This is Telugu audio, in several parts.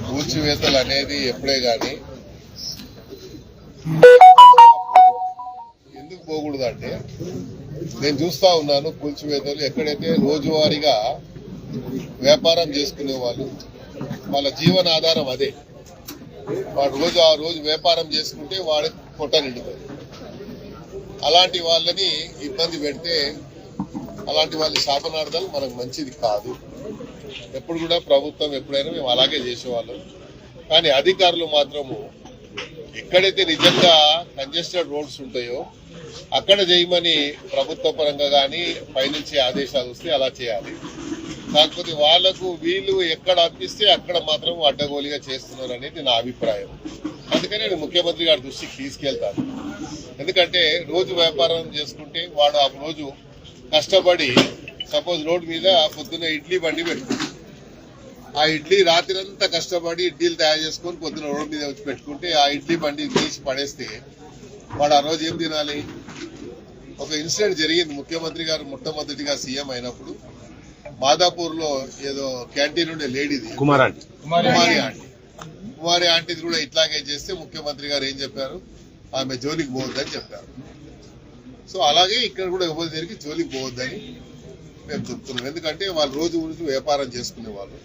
కూల్చివేతలు అనేది ఎప్పుడే గాని ఎందుకు పోకూడదు అంటే నేను చూస్తా ఉన్నాను. కూల్చివేతలు ఎక్కడైతే రోజువారీగా వ్యాపారం చేసుకునే వాళ్ళు వాళ్ళ జీవనాధారం అదే. వాడు ఆ రోజు వ్యాపారం చేసుకుంటే వాడి పొట్ట నిండుతుంది. అలాంటి వాళ్ళని ఇబ్బంది పెడితే అలాంటి వాళ్ళ శాపనార్థాలు మనకు మంచిది కాదు. ఎప్పుడు కూడా ప్రభుత్వం ఎప్పుడైనా మేము అలాగే చేసేవాళ్ళం. కానీ అధికారులు మాత్రము ఎక్కడైతే నిజంగా కంజెస్టెడ్ రోడ్స్ ఉంటాయో అక్కడ చేయమని ప్రభుత్వ పరంగా కానీ పైనుంచి ఆదేశాలు వస్తే అలా చేయాలి. కాకపోతే వాళ్లకు వీళ్ళు ఎక్కడ అనిపిస్తే అక్కడ మాత్రం అడ్డగోలుగా చేస్తున్నారు అనేది నా అభిప్రాయం. అందుకని నేను ముఖ్యమంత్రి గారి దృష్టికి తీసుకెళ్తాను. ఎందుకంటే రోజు వ్యాపారం చేసుకుంటే వాడు ఆ రోజు కష్టపడి సపోజ్ రోడ్డు మీద పొద్దున్న ఇడ్లీ బండి పెట్టుకుంటాడు. ఆ ఇడ్లీ రాత్రంతా కష్టపడి ఇడ్లీలు తయారు చేసుకొని పొద్దున్న రోడ్డు మీద వచ్చి పెట్టుకుంటే ఆ ఇడ్లీ బండి తీసి పడేస్తే వాడు ఆ రోజు ఏం తినాలి? ఒక ఇన్సిడెంట్ జరిగింది. ముఖ్యమంత్రి గారు మొట్టమొదటిగా సీఎం అయినప్పుడు మాదాపూర్ లో ఏదో క్యాంటీన్ ఉండే లేడీది కుమారి ఆంటీది కూడా ఇట్లాగే చేస్తే ముఖ్యమంత్రి గారు ఏం చెప్పారు? ఆమె జోలికి పోవద్దని చెప్పారు. సో అలాగే ఇక్కడ కూడా ఎవరి దగ్గరికి జోలికి పోవద్దని మేము చెప్తున్నాం. ఎందుకంటే వాళ్ళు రోజు రోజు వ్యాపారం చేసుకునే వాళ్ళు.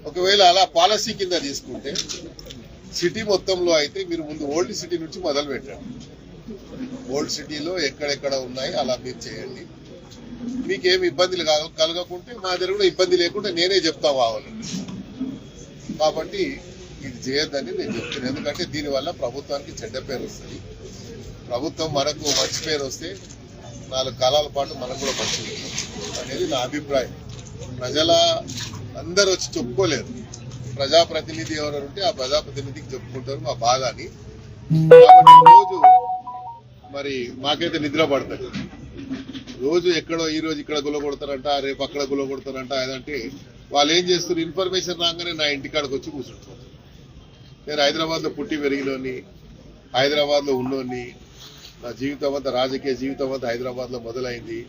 ఒకవేళ అలా పాలసీ కింద తీసుకుంటే సిటీ మొత్తంలో అయితే మీరు ముందు ఓల్డ్ సిటీ నుంచి మొదలు పెట్టండి. ఓల్డ్ సిటీలో ఎక్కడెక్కడ ఉన్నాయి అలా మీరు చేయండి. మీకేమి ఇబ్బందులు కలగకుంటే మా దగ్గర కూడా ఇబ్బంది లేకుండా నేనే చెప్తా కావాలండి. కాబట్టి ఇది చేయొద్దని నేను చెప్తున్నాను. ఎందుకంటే దీనివల్ల ప్రభుత్వానికి చెడ్డ పేరు వస్తుంది. ప్రభుత్వం మనకు మంచి పేరు వస్తే 4 కాలాల పాటు మనకు కూడా మంచి అనేది నా అభిప్రాయం. ప్రజల అందరూ వచ్చి చెప్పుకోలేరు. ప్రజాప్రతినిధి ఎవరు ఉంటే ఆ ప్రజాప్రతినిధికి చెప్పుకుంటారు మా బాధ అని. కాబట్టి రోజు మరి మాకైతే నిద్ర పడుతుంది. రోజు ఎక్కడో ఈ రోజు ఇక్కడ గులగొడతారంట, రేపు అక్కడ గులగొడతారంట. అదంటే వాళ్ళు ఏం చేస్తారు? ఇన్ఫర్మేషన్ రాగానే నా ఇంటికాడికి వచ్చి కూర్చుంటారు. నేను హైదరాబాద్ లో పుట్టి పెరిగినోని, హైదరాబాద్ లో ఉన్నోని, నా జీవితం అంతా రాజకీయ జీవితం అంతా హైదరాబాద్ లో మొదలైంది.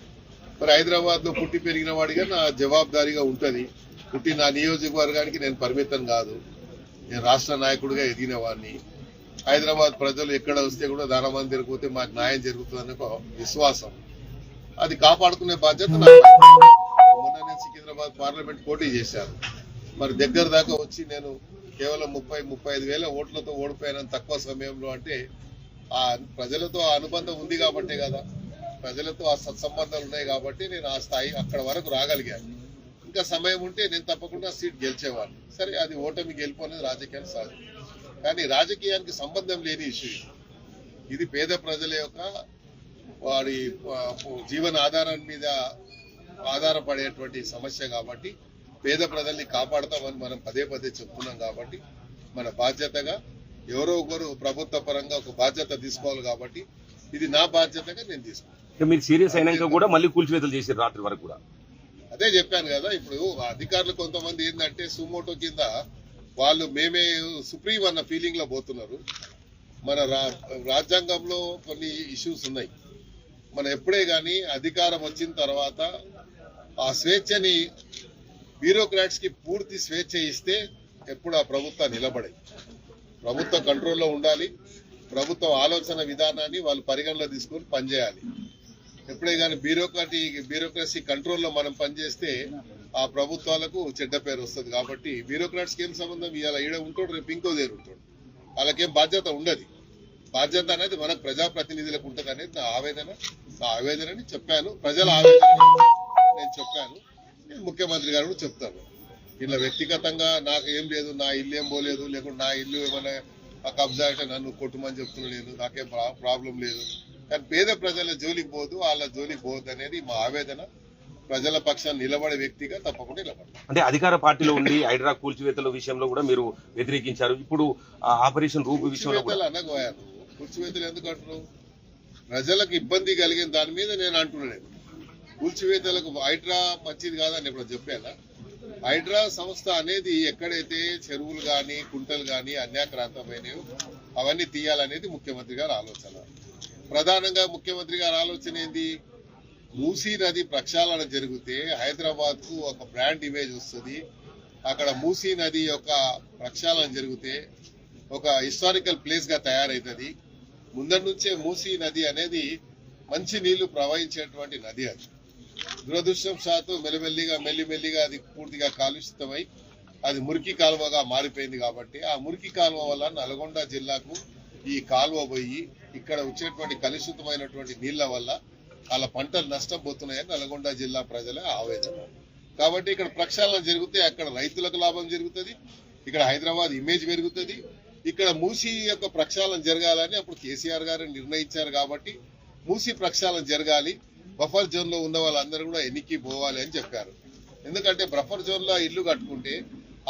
మరి హైదరాబాద్ లో పుట్టి పెరిగిన వాడిగా నా జవాబుదారీగా ఉంటది. పుట్టి నా నియోజకవర్గానికి నేను పరిమితం కాదు. నేను రాష్ట్ర నాయకుడిగా ఎదిగిన వాడిని. హైదరాబాద్ ప్రజలు ఎక్కడ వస్తే కూడా దానమంది తిరిగిపోతే మాకు న్యాయం జరుగుతుందనే ఒక విశ్వాసం. అది కాపాడుకునే బాధ్యత నాకు. మొన్న నేను సికింద్రాబాద్ పార్లమెంట్ పోటీ చేశాను. మరి దగ్గర దాకా వచ్చి నేను కేవలం 30-35 వేల ఓట్లతో ఓడిపోయాను తక్కువ సమయంలో. అంటే ఆ ప్రజలతో ఆ అనుబంధం ఉంది కాబట్టే కదా, ప్రజలతో ఆ సత్సంబంధాలు ఉన్నాయి కాబట్టి నేను ఆ స్థాయి అక్కడ వరకు రాగలిగాను. ఇంకా సమయం ఉంటే నేను తప్పకుండా సీట్ గెలిచేవాడిని. సరే, అది ఓటమి గెలుపు అనేది రాజకీయానికి సహజం. కానీ రాజకీయానికి సంబంధం లేని ఇష్యూ ఇది. పేద ప్రజల యొక్క వారి జీవన ఆధారం మీద ఆధారపడేటువంటి సమస్య కాబట్టి పేద ప్రజల్ని కాపాడతామని మనం పదే పదే చెప్తున్నాం. కాబట్టి మన బాధ్యతగా ఎవరో ఒకరు ప్రభుత్వ పరంగా ఒక బాధ్యత తీసుకోవాలి. కాబట్టి ఇది నా బాధ్యతగా నేను తీసుకుంటాను. మీరు సీరియస్ అయినాక కూడా మళ్ళీ కూల్చివేతలు చేశారు రాత్రి వరకు కూడా. అదే చెప్పాను కదా. ఇప్పుడు అధికారులు కొంతమంది ఏంటంటే సుమోటో కింద వాళ్ళు మేమే సుప్రీం అన్న ఫీలింగ్ లో పోతున్నారు. మన రాజ్యాంగంలో కొన్ని ఇష్యూస్ ఉన్నాయి. మనం ఎప్పుడే గానీ అధికారం వచ్చిన తర్వాత ఆ స్వేచ్ఛని బ్యూరోక్రాట్స్ కి పూర్తి స్వేచ్ఛ ఇస్తే ఎప్పుడు ఆ ప్రభుత్వం నిలబడేది. ప్రభుత్వ కంట్రోల్లో ఉండాలి. ప్రభుత్వం ఆలోచన విధానాన్ని వాళ్ళు పరిగణలో తీసుకొని పనిచేయాలి. ఎప్పుడే కానీ బ్యూరోక్రసీ కంట్రోల్లో మనం పనిచేస్తే ఆ ప్రభుత్వాలకు చెడ్డ పేరు వస్తుంది. కాబట్టి బ్యూరోక్రాట్స్కి ఏం సంబంధం? ఇవాళ ఈడ ఉంటాడు, రేపు ఇంకో దగ్గర ఉంటాడు. వాళ్ళకేం బాధ్యత ఉండదు. బాధ్యత అనేది మనకు ప్రజాప్రతినిధులకు ఉంటుంది అనేది నా ఆవేదనని చెప్పాను. ప్రజల ఆవేదన నేను చెప్పాను. నేను ముఖ్యమంత్రి గారు కూడా చెప్తాను. ఇలా వ్యక్తిగతంగా నాకు ఏం లేదు, నా ఇల్లు ఏం పోలేదు, లేకుంటే నా ఇల్లు ఏమైనా కబ్జా అంటే నన్ను కొట్టుమని చెప్తున్నాను. నాకేం ప్రాబ్లం లేదు. కానీ పేద ప్రజల జోలికి పోదు, వాళ్ళ జోలికి పోదు అనేది మా ఆవేదన. ప్రజల పక్షాన్ని నిలబడే వ్యక్తిగా తప్పకుండా నిలబడతారు. అంటే అధికార పార్టీలో ఉండి హైడ్రా కూల్చివేతల విషయంలో కూడా మీరు వ్యతిరేకించారు. ఇప్పుడు ఆపరేషన్ రూపు విషయంలో అనగోయారు. కూల్చివేతలు ఎందుకు అంటున్నావు? ప్రజలకు ఇబ్బంది కలిగిన దాని మీద నేను అంటున్నాను. కూల్చివేతలకు హైడ్రా మంచిది కాదని ఇప్పుడు చెప్పాను. హైడ్రా సంస్థ అనేది ఎక్కడైతే చెరువులు కానీ కుంటలు కానీ అన్యాక్రాంతమైనవి అవన్నీ తీయాలనేది ముఖ్యమంత్రి గారి ఆలోచన. ప్రధానంగా ముఖ్యమంత్రి గారి ఆలోచన ఏంది? మూసీ నది ప్రక్షాళన జరిగితే హైదరాబాద్ కు ఒక బ్రాండ్ ఇమేజ్ వస్తుంది. అక్కడ మూసీ నది యొక్క ప్రక్షాళన జరిగితే ఒక హిస్టారికల్ ప్లేస్ గా తయారైతుంది. ముందరి నుంచే మూసీ నది అనేది మంచి నీళ్లు ప్రవహించేటువంటి నది. అది దురదృష్టవశాత్తు మెల్లిమెల్లిగా అది పూర్తిగా కాలుషితమై అది మురికి కాలువగా మారిపోయింది. కాబట్టి ఆ మురికి కాలువ వల్ల నల్గొండ జిల్లాకు ఈ కాలువ పోయి ఇక్కడ వచ్చేటువంటి కలుషితమైనటువంటి నీళ్ల వల్ల వాళ్ళ పంటలు నష్టపోతున్నాయని నల్గొండ జిల్లా ప్రజల ఆవేదన. కాబట్టి ఇక్కడ ప్రక్షాళన జరిగితే అక్కడ రైతులకు లాభం జరుగుతుంది, ఇక్కడ హైదరాబాద్ ఇమేజ్ పెరుగుతుంది. ఇక్కడ మూసీ యొక్క ప్రక్షాళన జరగాలని అప్పుడు కేసీఆర్ గారు నిర్ణయించారు. కాబట్టి మూసీ ప్రక్షాళన జరగాలి, బఫర్ జోన్ లో ఉన్న వాళ్ళందరూ కూడా ఎన్నికి పోవాలి అని చెప్పారు. ఎందుకంటే బఫర్ జోన్ లో ఇల్లు కట్టుకుంటే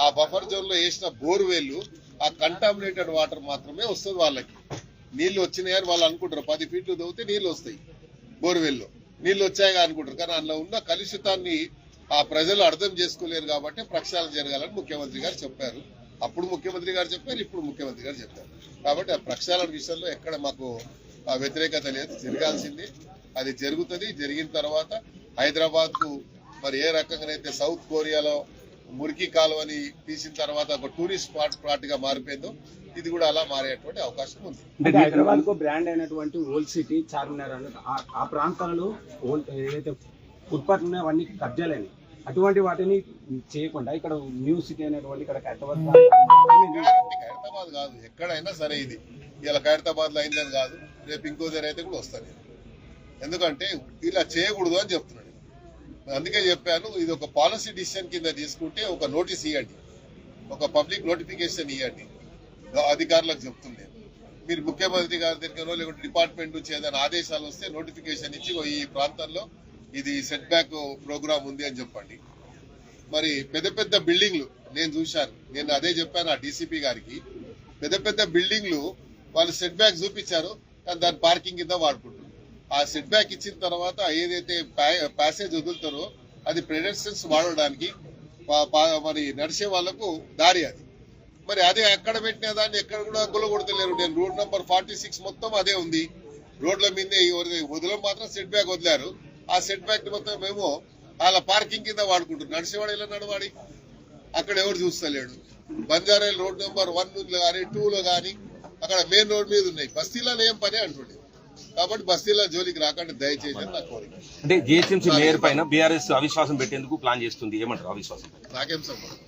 ఆ బఫర్ జోన్ లో వేసిన బోర్వెల్ ఆ కంటామినేటెడ్ వాటర్ మాత్రమే వస్తుంది. వాళ్ళకి నీళ్లు వచ్చినాయని వాళ్ళు అనుకుంటారు. 10 ఫీట్లు దవ్వితే నీళ్లు వస్తాయి, బోర్వెల్లో నీళ్లు వచ్చాయిగా అనుకుంటారు. కానీ అందులో ఉన్న కలుషితాన్ని ఆ ప్రజలు అర్థం చేసుకోలేరు. కాబట్టి ప్రక్షాళన జరగాలని ముఖ్యమంత్రి గారు చెప్పారు. అప్పుడు ముఖ్యమంత్రి గారు చెప్పారు, ఇప్పుడు ముఖ్యమంత్రి గారు చెప్పారు. కాబట్టి ఆ ప్రక్షాళన విషయంలో ఎక్కడ మాకు వ్యతిరేకత లేదు, జరగాల్సింది అది జరుగుతుంది. జరిగిన తర్వాత హైదరాబాద్ కు మరి ఏ రకంగానైతే సౌత్ కొరియాలో మురికి కాలువని తీసిన తర్వాత ఒక టూరిస్ట్ స్పాట్ గా మారిపోయిందో ఇది కూడా అలా మారేటువంటి అవకాశం ఉంది. హైదరాబాద్ కు బ్రాండ్ అయినటువంటి ఓల్డ్ సిటీ, చార్మినార్ అన్నది ఆ ప్రాంతాలలో ఏదైతే ఫుట్పాత్ ఉన్నాయో అవన్నీ కబ్జాలని, అటువంటి వాటిని చేయకుండా ఇక్కడ న్యూ సిటీ అనేటువంటి ఇక్కడ ఖైరతాబాద్ కాదు ఎక్కడైనా సరే ఇది ఇలా ఖైరతాబాద్ లో అయిందని కాదు, రేపు ఇంకో దగ్గర అయితే కూడా వస్తాను. ఎందుకంటే ఇలా చేయకూడదు అని చెప్తున్నాడు. అందుకే చెప్పాను, ఇది ఒక పాలసీ డిసిషన్ కింద తీసుకుంటే ఒక నోటీస్ ఇవ్వండి, ఒక పబ్లిక్ నోటిఫికేషన్ ఇవ్వండి అధికారులకు చెప్తుంది. మీరు ముఖ్యమంత్రి గారి దగ్గర లేకుంటే డిపార్ట్మెంట్ నుంచి ఏదైనా ఆదేశాలు వస్తే నోటిఫికేషన్ ఇచ్చి ఈ ప్రాంతంలో ఇది సెట్ బ్యాక్ ప్రోగ్రామ్ ఉంది అని చెప్పండి. మరి పెద్ద పెద్ద బిల్డింగ్లు నేను చూశాను, నేను అదే చెప్పాను ఆ డీసీపీ గారికి. పెద్ద పెద్ద బిల్డింగ్లు వాళ్ళు సెట్ బ్యాక్ చూపించారు, కానీ దాని పార్కింగ్ కింద వాడుకుంటారు. ఆ సెట్ బ్యాక్ ఇచ్చిన తర్వాత ఏదైతే ప్యాసేజ్ వదులుతారో అది పెడెస్ట్రియన్స్ వాడడానికి మరి నడిచే వాళ్లకు దారి. అది మరి అదే ఎక్కడ పెట్టిన దాన్ని ఎక్కడ కూడా గుల్లగొడతలేరు. నేను రోడ్ నెంబర్ 46 మొత్తం అదే ఉంది. రోడ్ల మీదే వదిలం మాత్రం సెట్ బ్యాక్ వదిలారు. ఆ సెట్ బ్యాక్ మొత్తం మేము వాళ్ళ పార్కింగ్ కింద వాడుకుంటున్నాం. నడిచేవాడు ఇలా నడవాడి, అక్కడ ఎవరు చూస్తలేడు. బంజారాయిల్ రోడ్ నెంబర్ 1 కానీ 2లో కానీ అక్కడ మెయిన్ రోడ్ మీద ఉన్నాయి. బస్తీలలో ఏం పని అంటుండే. కాబట్టి బస్తీల జోలికి రాకండి దయచేసి నా కోరిక. అంటే జిహెచ్ఎంసీ మేయర్ పైన బీఆర్ఎస్ అవిశ్వాసం పెట్టేందుకు ప్లాన్ చేస్తుంది, ఏమంటారు? అవిశ్వాసం నాకేం సంబంధం?